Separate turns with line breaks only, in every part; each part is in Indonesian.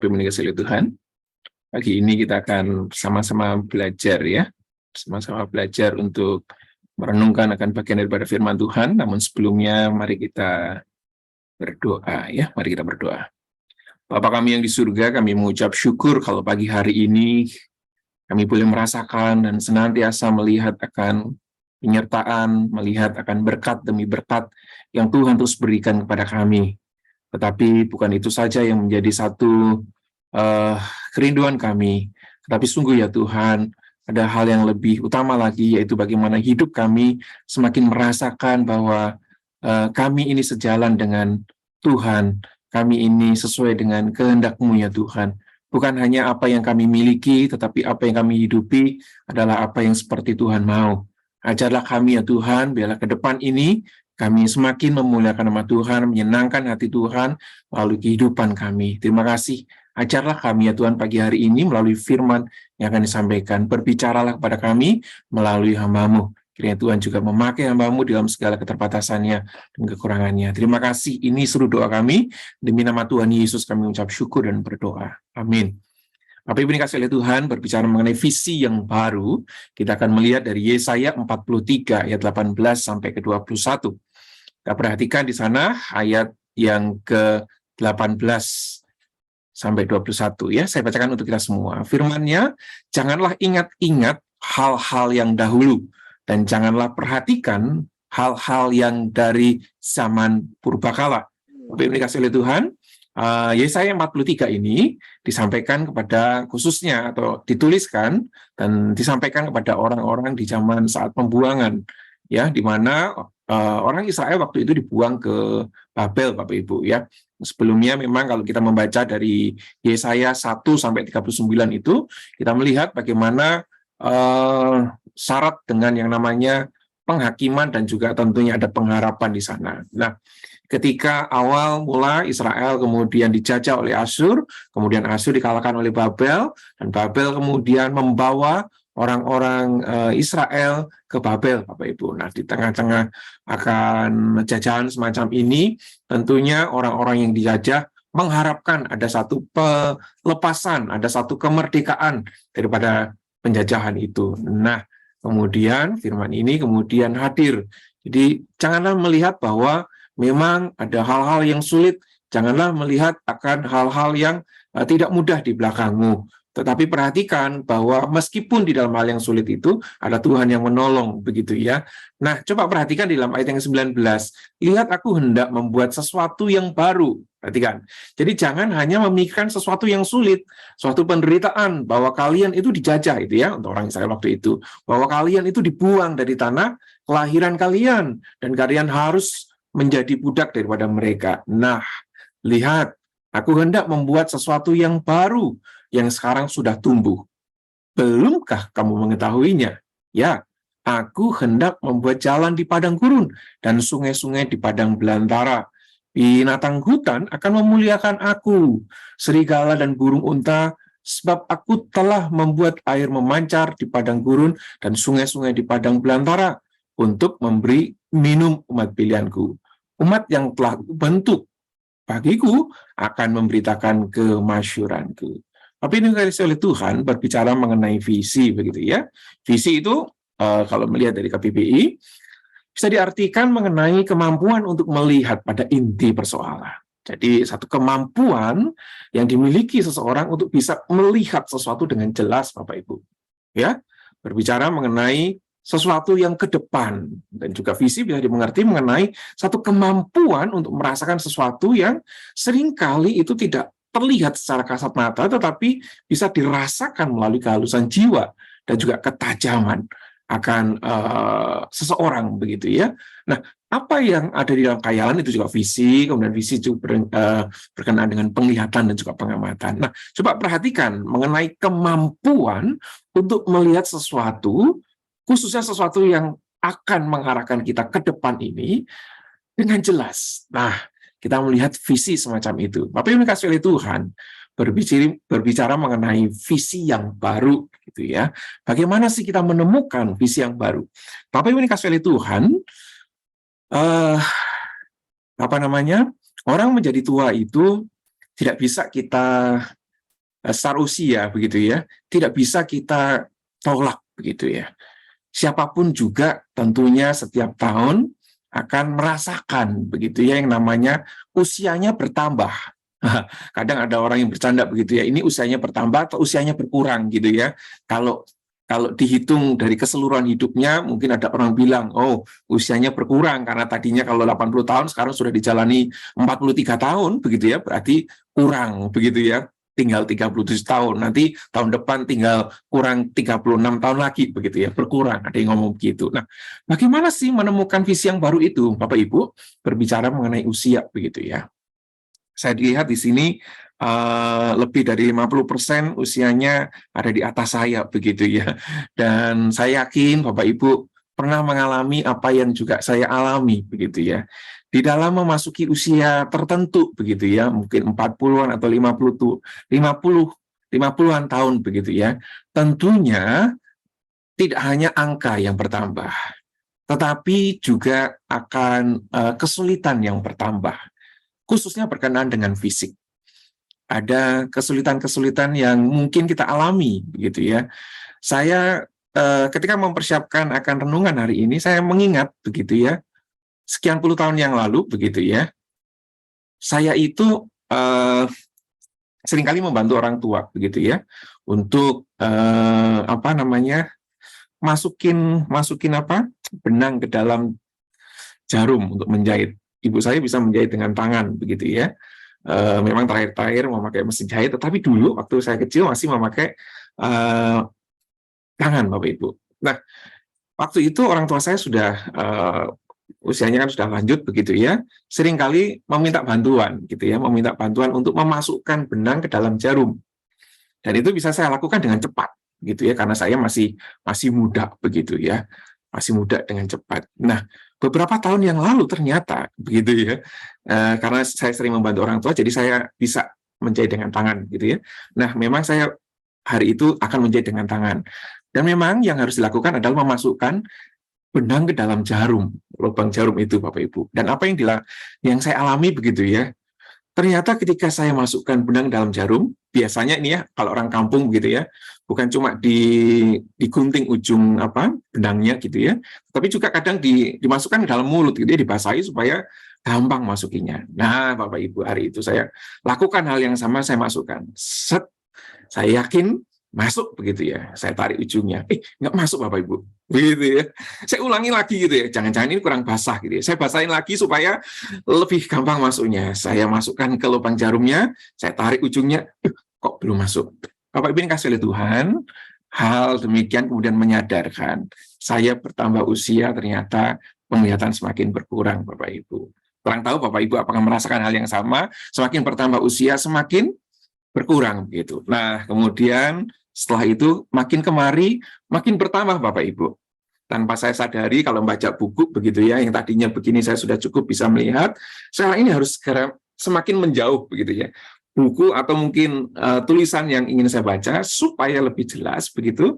Terima kasih Tuhan. Pagi ini kita akan sama-sama belajar ya. Sama-sama belajar untuk merenungkan akan bagian daripada firman Tuhan. Namun sebelumnya mari kita berdoa ya. Mari kita berdoa. Bapa kami yang di surga, kami mengucap syukur kalau pagi hari ini kami boleh merasakan dan senantiasa melihat akan penyertaan, melihat akan berkat demi berkat yang Tuhan terus berikan kepada kami. Tetapi bukan itu saja yang menjadi satu kerinduan kami, tetapi sungguh ya Tuhan, ada hal yang lebih utama lagi, yaitu bagaimana hidup kami semakin merasakan bahwa kami ini sejalan dengan Tuhan, kami ini sesuai dengan kehendak-Mu ya Tuhan. Bukan hanya apa yang kami miliki, tetapi apa yang kami hidupi adalah apa yang seperti Tuhan mau. Ajarlah kami ya Tuhan, biarlah ke depan ini kami semakin memuliakan nama Tuhan, menyenangkan hati Tuhan melalui kehidupan kami. Terima kasih. Ajarlah kami ya Tuhan pagi hari ini melalui firman yang akan disampaikan. Berbicaralah kepada kami melalui hamba-Mu. Kiranya Tuhan juga memakai hamba-Mu dalam segala keterbatasannya dan kekurangannya. Terima kasih. Ini seluruh doa kami. Demi nama Tuhan Yesus kami ucap syukur dan berdoa. Amin. Bapak Ibu dikasih oleh Tuhan, berbicara mengenai visi yang baru, kita akan melihat dari Yesaya 43 ayat 18 sampai ke 21. Kita perhatikan di sana ayat yang ke-18 sampai 21 ya. Saya bacakan untuk kita semua. Firman-Nya, janganlah ingat-ingat hal-hal yang dahulu dan janganlah perhatikan hal-hal yang dari zaman purbakala. Bapak Ibu dikasih oleh Tuhan, Yesaya 43 ini disampaikan kepada khususnya atau dituliskan dan disampaikan kepada orang-orang di zaman saat pembuangan ya, di mana orang Israel waktu itu dibuang ke Babel Bapak Ibu ya. Sebelumnya memang kalau kita membaca dari Yesaya 1 sampai 39 itu kita melihat bagaimana syarat dengan yang namanya penghakiman dan juga tentunya ada pengharapan di sana. Nah, ketika awal mula Israel kemudian dijajah oleh Asyur, kemudian Asyur dikalahkan oleh Babel, dan Babel kemudian membawa orang-orang Israel ke Babel, Bapak Ibu. Nah, di tengah-tengah akan jajahan semacam ini, tentunya orang-orang yang dijajah mengharapkan ada satu pelepasan, ada satu kemerdekaan daripada penjajahan itu. Nah, kemudian firman ini kemudian hadir. Jadi, janganlah melihat bahwa memang ada hal-hal yang sulit, janganlah melihat akan hal-hal yang tidak mudah di belakangmu. Tetapi perhatikan bahwa meskipun di dalam hal yang sulit itu, ada Tuhan yang menolong, begitu ya. Nah, coba perhatikan di dalam ayat yang 19. Lihat aku hendak membuat sesuatu yang baru. Perhatikan. Jadi jangan hanya memikirkan sesuatu yang sulit, suatu penderitaan, bahwa kalian itu dijajah, itu ya, untuk orang Israel waktu itu. Bahwa kalian itu dibuang dari tanah kelahiran kalian, dan kalian harus menjadi budak daripada mereka. Nah, lihat, aku hendak membuat sesuatu yang baru, yang sekarang sudah tumbuh. Belumkah kamu mengetahuinya? Ya, aku hendak membuat jalan di padang gurun dan sungai-sungai di padang belantara. Binatang hutan akan memuliakan aku, serigala dan burung unta, sebab aku telah membuat air memancar di padang gurun dan sungai-sungai di padang belantara untuk memberi minum umat pilihanku. Umat yang telah bentuk bagiku akan memberitakan kemasyhuranku. Tapi ini oleh Tuhan berbicara mengenai visi, begitu ya. Visi itu kalau melihat dari KBBI bisa diartikan mengenai kemampuan untuk melihat pada inti persoalan. Jadi satu kemampuan yang dimiliki seseorang untuk bisa melihat sesuatu dengan jelas, Bapak Ibu. Ya, berbicara mengenai sesuatu yang ke depan, dan juga visi bisa dimengerti mengenai satu kemampuan untuk merasakan sesuatu yang seringkali itu tidak terlihat secara kasat mata, tetapi bisa dirasakan melalui kehalusan jiwa dan juga ketajaman akan seseorang, begitu ya. Nah, apa yang ada di dalam khayalan itu juga visi, kemudian visi juga berkenaan dengan penglihatan dan juga pengamatan. Nah, coba perhatikan mengenai kemampuan untuk melihat sesuatu, khususnya sesuatu yang akan mengarahkan kita ke depan ini dengan jelas. Nah, kita melihat visi semacam itu. Bapak Ibu dikasih oleh Tuhan, berbicara mengenai visi yang baru, gitu ya. Bagaimana sih kita menemukan visi yang baru? Bapak Ibu dikasih oleh Tuhan, orang menjadi tua itu tidak bisa kita secara usia begitu ya, tidak bisa kita tolak begitu ya. Siapapun juga tentunya setiap tahun akan merasakan begitu ya yang namanya usianya bertambah. Kadang ada orang yang bercanda begitu ya, ini usianya bertambah atau usianya berkurang gitu ya. Kalau kalau dihitung dari keseluruhan hidupnya, mungkin ada orang bilang, oh usianya berkurang karena tadinya kalau 80 tahun sekarang sudah dijalani 43 tahun begitu ya, berarti kurang begitu ya. Tinggal 37 tahun, nanti tahun depan tinggal kurang 36 tahun lagi begitu ya, berkurang, ada yang ngomong begitu. Nah, bagaimana sih menemukan visi yang baru itu, Bapak Ibu, berbicara mengenai usia begitu ya. Saya lihat di sini lebih dari 50% usianya ada di atas saya begitu ya. Dan saya yakin Bapak Ibu pernah mengalami apa yang juga saya alami begitu ya. Di dalam memasuki usia tertentu begitu ya, mungkin 40-an atau 50-an tahun begitu ya. Tentunya tidak hanya angka yang bertambah, tetapi juga akan kesulitan yang bertambah, khususnya berkenaan dengan fisik. Ada kesulitan-kesulitan yang mungkin kita alami, begitu ya. Saya ketika mempersiapkan akan renungan hari ini, saya mengingat, begitu ya, sekian puluh tahun yang lalu, begitu ya, saya itu seringkali membantu orang tua, begitu ya, untuk masukin benang ke dalam jarum untuk menjahit. Ibu saya bisa menjahit dengan tangan, begitu ya. Memang terakhir-terakhir memakai mesin jahit, tetapi dulu waktu saya kecil masih memakai tangan, Bapak Ibu. Nah, waktu itu orang tua saya sudah usianya kan sudah lanjut begitu ya, seringkali meminta bantuan gitu ya, meminta bantuan untuk memasukkan benang ke dalam jarum. Dan itu bisa saya lakukan dengan cepat gitu ya, karena saya masih muda begitu ya. Masih muda dengan cepat. Nah, beberapa tahun yang lalu ternyata begitu ya, karena saya sering membantu orang tua, jadi saya bisa menjahit dengan tangan gitu ya. Nah, memang saya hari itu akan menjahit dengan tangan. Dan memang yang harus dilakukan adalah memasukkan benang ke dalam jarum, lubang jarum itu Bapak Ibu. Dan apa yang saya alami begitu ya, ternyata ketika saya masukkan benang dalam jarum, biasanya ini ya, kalau orang kampung begitu ya, bukan cuma digunting ujung benangnya gitu ya, tapi juga kadang dimasukkan ke dalam mulut gitu ya, dibasahi supaya gampang masukinya. Nah, Bapak Ibu, hari itu saya lakukan hal yang sama, saya masukkan. Set, saya yakin masuk begitu ya, saya tarik ujungnya, nggak masuk Bapak Ibu, begitu ya. Saya ulangi lagi gitu ya, jangan-jangan ini kurang basah gitu ya. Saya basahin lagi supaya lebih gampang masuknya. Saya masukkan ke lubang jarumnya, saya tarik ujungnya, kok belum masuk. Bapak Ibu yang kasih oleh Tuhan, hal demikian kemudian menyadarkan saya bertambah usia, ternyata penglihatan semakin berkurang Bapak Ibu. Kurang tahu Bapak Ibu apakah merasakan hal yang sama, semakin bertambah usia semakin berkurang begitu. Nah, kemudian setelah itu makin kemari makin bertambah Bapak Ibu. Tanpa saya sadari kalau membaca buku begitu ya, yang tadinya begini saya sudah cukup bisa melihat, saya ini harus segera semakin menjauh begitu ya. Buku atau mungkin tulisan yang ingin saya baca supaya lebih jelas begitu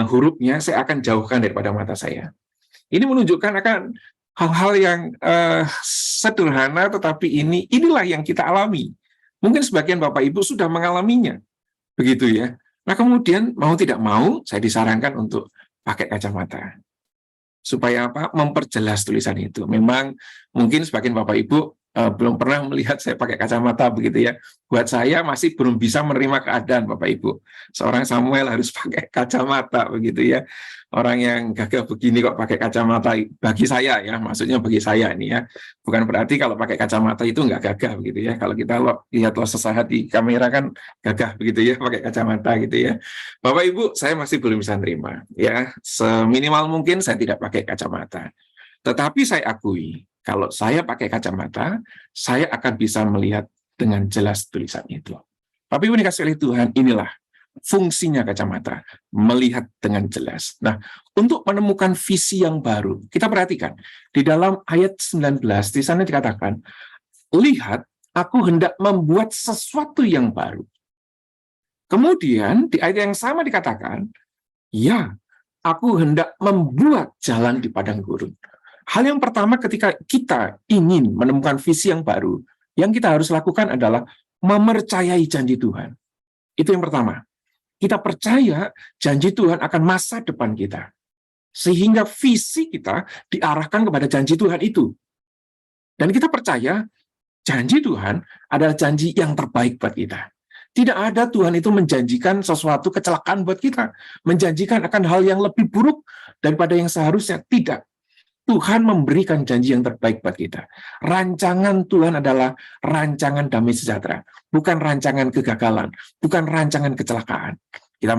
hurufnya saya akan jauhkan daripada mata saya. Ini menunjukkan akan hal-hal yang sederhana, tetapi inilah yang kita alami. Mungkin sebagian Bapak Ibu sudah mengalaminya, begitu ya. Nah kemudian mau tidak mau saya disarankan untuk pakai kacamata. Supaya memperjelas tulisan itu. Memang mungkin sebagian Bapak Ibu belum pernah melihat saya pakai kacamata begitu ya. Buat saya masih belum bisa menerima keadaan Bapak Ibu. Seorang Samuel harus pakai kacamata begitu ya. Orang yang gagah begini kok pakai kacamata, bagi saya ya, maksudnya bagi saya ini ya. Bukan berarti kalau pakai kacamata itu nggak gagah begitu ya. Kalau kita lihat sesaat di kamera kan gagah begitu ya, pakai kacamata gitu ya. Bapak Ibu, saya masih belum bisa nerima ya. Seminimal mungkin saya tidak pakai kacamata. Tetapi saya akui, kalau saya pakai kacamata, saya akan bisa melihat dengan jelas tulisan itu. Tapi Ibu dikasih oleh Tuhan, inilah fungsinya kacamata, melihat dengan jelas. Nah, untuk menemukan visi yang baru, kita perhatikan, di dalam ayat 19, di sana dikatakan, lihat, aku hendak membuat sesuatu yang baru. Kemudian, di ayat yang sama dikatakan, ya, aku hendak membuat jalan di padang gurun. Hal yang pertama ketika kita ingin menemukan visi yang baru, yang kita harus lakukan adalah mempercayai janji Tuhan. Itu yang pertama. Kita percaya janji Tuhan akan masa depan kita. Sehingga visi kita diarahkan kepada janji Tuhan itu. Dan kita percaya janji Tuhan adalah janji yang terbaik buat kita. Tidak ada Tuhan itu menjanjikan sesuatu kecelakaan buat kita. Menjanjikan akan hal yang lebih buruk daripada yang seharusnya. Tidak. Tuhan memberikan janji yang terbaik buat kita. Rancangan Tuhan adalah rancangan damai sejahtera. Bukan rancangan kegagalan. Bukan rancangan kecelakaan. Kita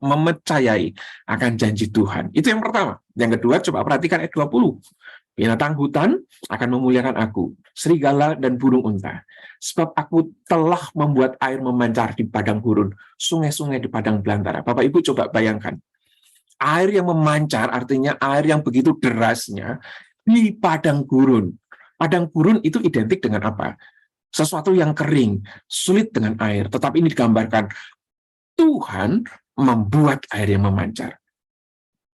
mempercayai akan janji Tuhan. Itu yang pertama. Yang kedua, coba perhatikan ayat 20. Binatang hutan akan memuliakan aku, serigala dan burung unta. Sebab aku telah membuat air memancar di padang gurun, sungai-sungai di padang belantara. Bapak Ibu coba bayangkan. Air yang memancar artinya air yang begitu derasnya di padang gurun. Padang gurun itu identik dengan apa? Sesuatu yang kering, sulit dengan air. Tetapi ini digambarkan Tuhan membuat air yang memancar.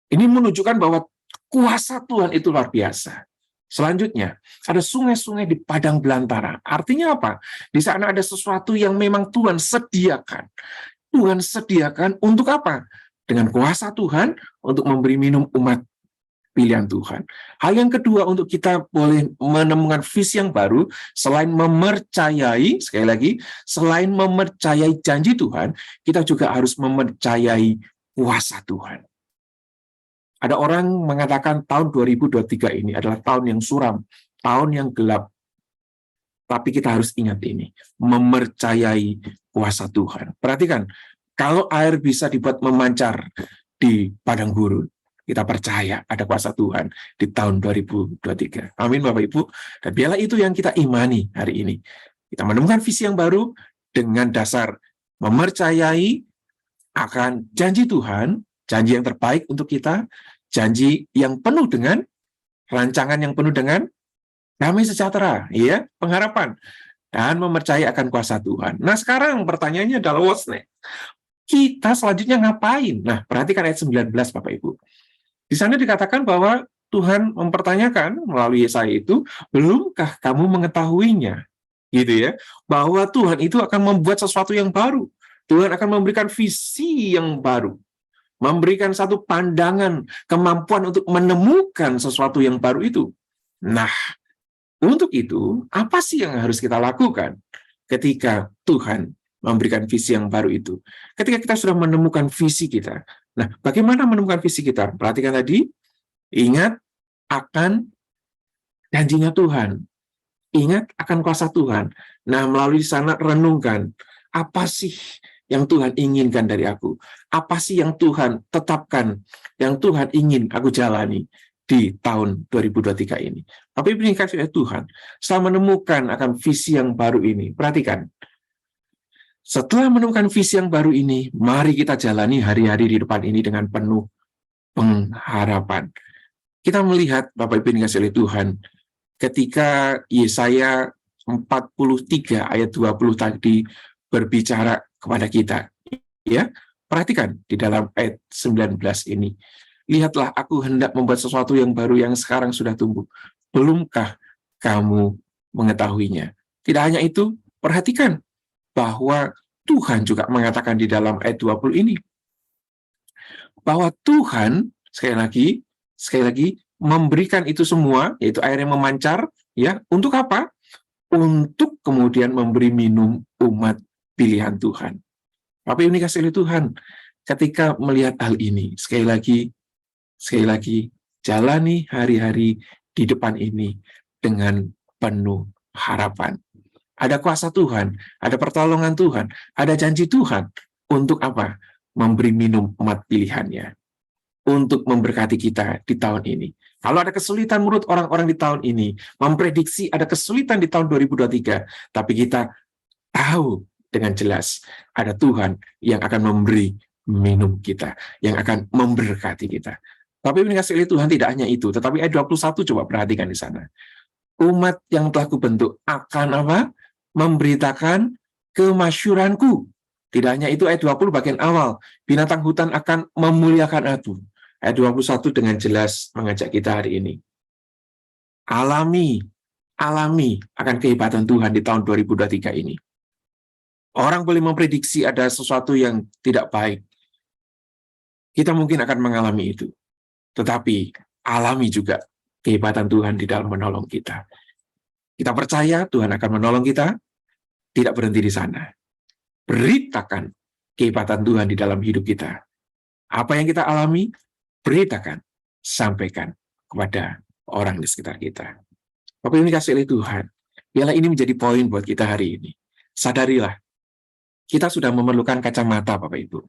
Ini menunjukkan bahwa kuasa Tuhan itu luar biasa. Selanjutnya, ada sungai-sungai di padang belantara. Artinya apa? Di sana ada sesuatu yang memang Tuhan sediakan. Tuhan sediakan untuk apa? Dengan kuasa Tuhan untuk memberi minum umat pilihan Tuhan. Hal yang kedua untuk kita boleh menemukan visi yang baru, selain mempercayai, sekali lagi, selain mempercayai janji Tuhan, kita juga harus mempercayai kuasa Tuhan. Ada orang mengatakan tahun 2023 ini adalah tahun yang suram, tahun yang gelap. Tapi kita harus ingat ini, mempercayai kuasa Tuhan. Perhatikan, kalau air bisa dibuat memancar di padang gurun, kita percaya ada kuasa Tuhan di tahun 2023. Amin Bapak Ibu. Dan biarlah itu yang kita imani hari ini. Kita menemukan visi yang baru dengan dasar mempercayai akan janji Tuhan, janji yang terbaik untuk kita, janji yang penuh dengan rancangan yang penuh dengan damai sejahtera, ya, pengharapan, dan mempercayai akan kuasa Tuhan. Nah, sekarang pertanyaannya adalah what's next? Kita selanjutnya ngapain? Nah, perhatikan ayat 19 Bapak Ibu. Di sana dikatakan bahwa Tuhan mempertanyakan melalui Yesaya itu, belumkah kamu mengetahuinya? Gitu ya, bahwa Tuhan itu akan membuat sesuatu yang baru. Tuhan akan memberikan visi yang baru. Memberikan satu pandangan, kemampuan untuk menemukan sesuatu yang baru itu. Nah, untuk itu, apa sih yang harus kita lakukan ketika Tuhan memberikan visi yang baru itu? Ketika kita sudah menemukan visi kita. Nah, bagaimana menemukan visi kita? Perhatikan tadi, ingat akan janjinya Tuhan. Ingat akan kuasa Tuhan. Nah, melalui sana renungkan, apa sih yang Tuhan inginkan dari aku? Apa sih yang Tuhan tetapkan, yang Tuhan ingin aku jalani di tahun 2023 ini? Tapi ini kasih Tuhan, setelah menemukan akan visi yang baru ini, perhatikan, setelah menemukan visi yang baru ini, mari kita jalani hari-hari di depan ini dengan penuh pengharapan. Kita melihat, Bapak Ibu dikasihi oleh Tuhan, ketika Yesaya 43 ayat 20 tadi berbicara kepada kita. Ya, perhatikan di dalam ayat 19 ini. Lihatlah, aku hendak membuat sesuatu yang baru yang sekarang sudah tumbuh. Belumkah kamu mengetahuinya? Tidak hanya itu, perhatikan bahwa Tuhan juga mengatakan di dalam ayat 20 ini bahwa Tuhan sekali lagi memberikan itu semua, yaitu air yang memancar, ya, untuk apa? Untuk kemudian memberi minum umat pilihan Tuhan. Bapak ini kasih oleh Tuhan, ketika melihat hal ini, sekali lagi jalani hari-hari di depan ini dengan penuh harapan. Ada kuasa Tuhan, ada pertolongan Tuhan, ada janji Tuhan. Untuk apa? Memberi minum umat pilihannya. Untuk memberkati kita di tahun ini. Kalau ada kesulitan menurut orang-orang di tahun ini, memprediksi ada kesulitan di tahun 2023, tapi kita tahu dengan jelas ada Tuhan yang akan memberi minum kita, yang akan memberkati kita. Tapi ini kasih oleh Tuhan tidak hanya itu, tetapi ayat 21 coba perhatikan di sana. Umat yang telah kubentuk akan apa? Memberitakan kemasyuranku. Tidak hanya itu, ayat 20 bagian awal, binatang hutan akan memuliakan aku. Ayat 21 dengan jelas mengajak kita hari ini. Alami akan kehebatan Tuhan di tahun 2023 ini. Orang boleh memprediksi ada sesuatu yang tidak baik. Kita mungkin akan mengalami itu. Tetapi alami juga kehebatan Tuhan di dalam menolong kita. Kita percaya Tuhan akan menolong kita, tidak berhenti di sana. Beritakan kehebatan Tuhan di dalam hidup kita. Apa yang kita alami, beritakan, sampaikan kepada orang di sekitar kita. Bapak Ibu dikasihi oleh Tuhan, biarlah ini menjadi poin buat kita hari ini. Sadarilah, kita sudah memerlukan kacamata, Bapak Ibu.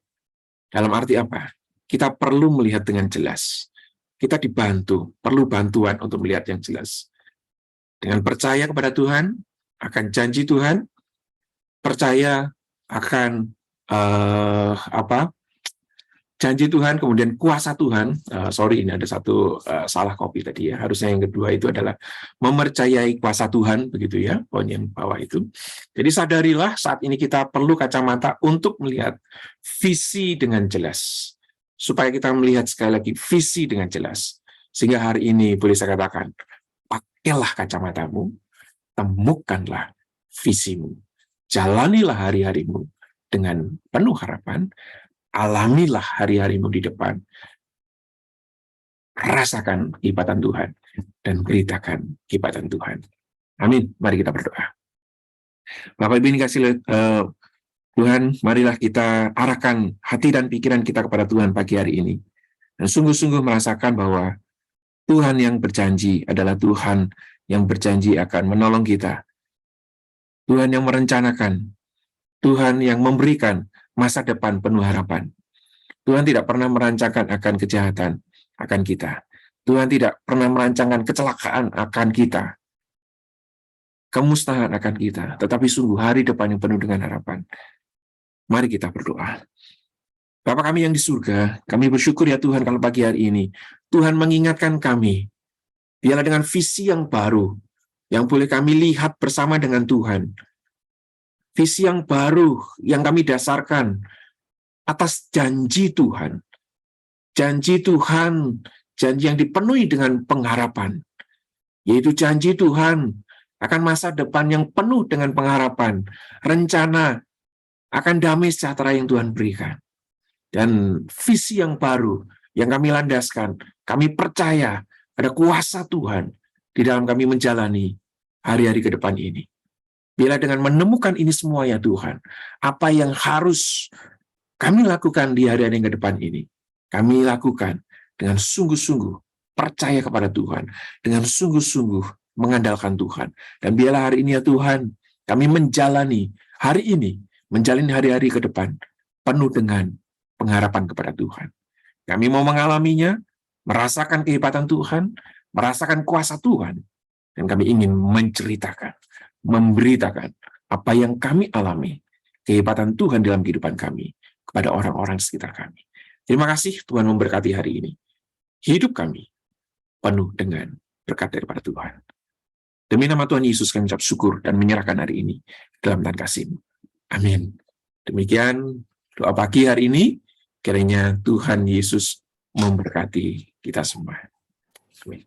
Dalam arti apa? Kita perlu melihat dengan jelas. Kita dibantu, perlu bantuan untuk melihat yang jelas. Dengan percaya kepada Tuhan, akan janji Tuhan, percaya akan janji Tuhan, kemudian kuasa Tuhan. Sorry, ini ada satu salah copy tadi ya. Harusnya yang kedua itu adalah mempercayai kuasa Tuhan, begitu ya, poin yang bawah itu. Jadi sadarilah saat ini kita perlu kacamata untuk melihat visi dengan jelas. Supaya kita melihat sekali lagi visi dengan jelas. Sehingga hari ini boleh saya katakan, pakailah kacamatamu, temukanlah visimu. Jalanilah hari-harimu dengan penuh harapan, alamilah hari-harimu di depan, rasakan kehebatan Tuhan, dan beritakan kehebatan Tuhan. Amin. Mari kita berdoa. Bapak Ibu dikasihi Tuhan, marilah kita arahkan hati dan pikiran kita kepada Tuhan pagi hari ini. Dan sungguh-sungguh merasakan bahwa Tuhan yang berjanji adalah Tuhan yang berjanji akan menolong kita. Tuhan yang merencanakan, Tuhan yang memberikan masa depan penuh harapan. Tuhan tidak pernah merancangkan akan kejahatan akan kita. Tuhan tidak pernah merancangkan kecelakaan akan kita, kemusnahan akan kita, tetapi sungguh hari depan yang penuh dengan harapan. Mari kita berdoa. Bapa kami yang di surga, kami bersyukur ya Tuhan kalau pagi hari ini Tuhan mengingatkan kami, biarlah dengan visi yang baru, yang boleh kami lihat bersama dengan Tuhan. Visi yang baru yang kami dasarkan atas janji Tuhan. Janji Tuhan, janji yang dipenuhi dengan pengharapan. Yaitu janji Tuhan akan masa depan yang penuh dengan pengharapan. Rencana akan damai sejahtera yang Tuhan berikan. Dan visi yang baru yang kami landaskan, kami percaya ada kuasa Tuhan di dalam kami menjalani hari-hari ke depan ini. Bila dengan menemukan ini semua ya Tuhan, apa yang harus kami lakukan di hari-hari yang ke depan ini, kami lakukan dengan sungguh-sungguh percaya kepada Tuhan, dengan sungguh-sungguh mengandalkan Tuhan. Dan biarlah hari ini ya Tuhan, kami menjalani hari ini, menjalani hari-hari ke depan, penuh dengan pengharapan kepada Tuhan. Kami mau mengalaminya, merasakan kehebatan Tuhan, merasakan kuasa Tuhan, dan kami ingin menceritakan, memberitakan apa yang kami alami, kehebatan Tuhan dalam kehidupan kami, kepada orang-orang sekitar kami. Terima kasih Tuhan memberkati hari ini. Hidup kami penuh dengan berkat daripada Tuhan. Demi nama Tuhan Yesus kami ucap syukur dan menyerahkan hari ini dalam tangan kasih-Mu. Amin. Demikian doa pagi hari ini, kiranya Tuhan Yesus memberkati kita semua.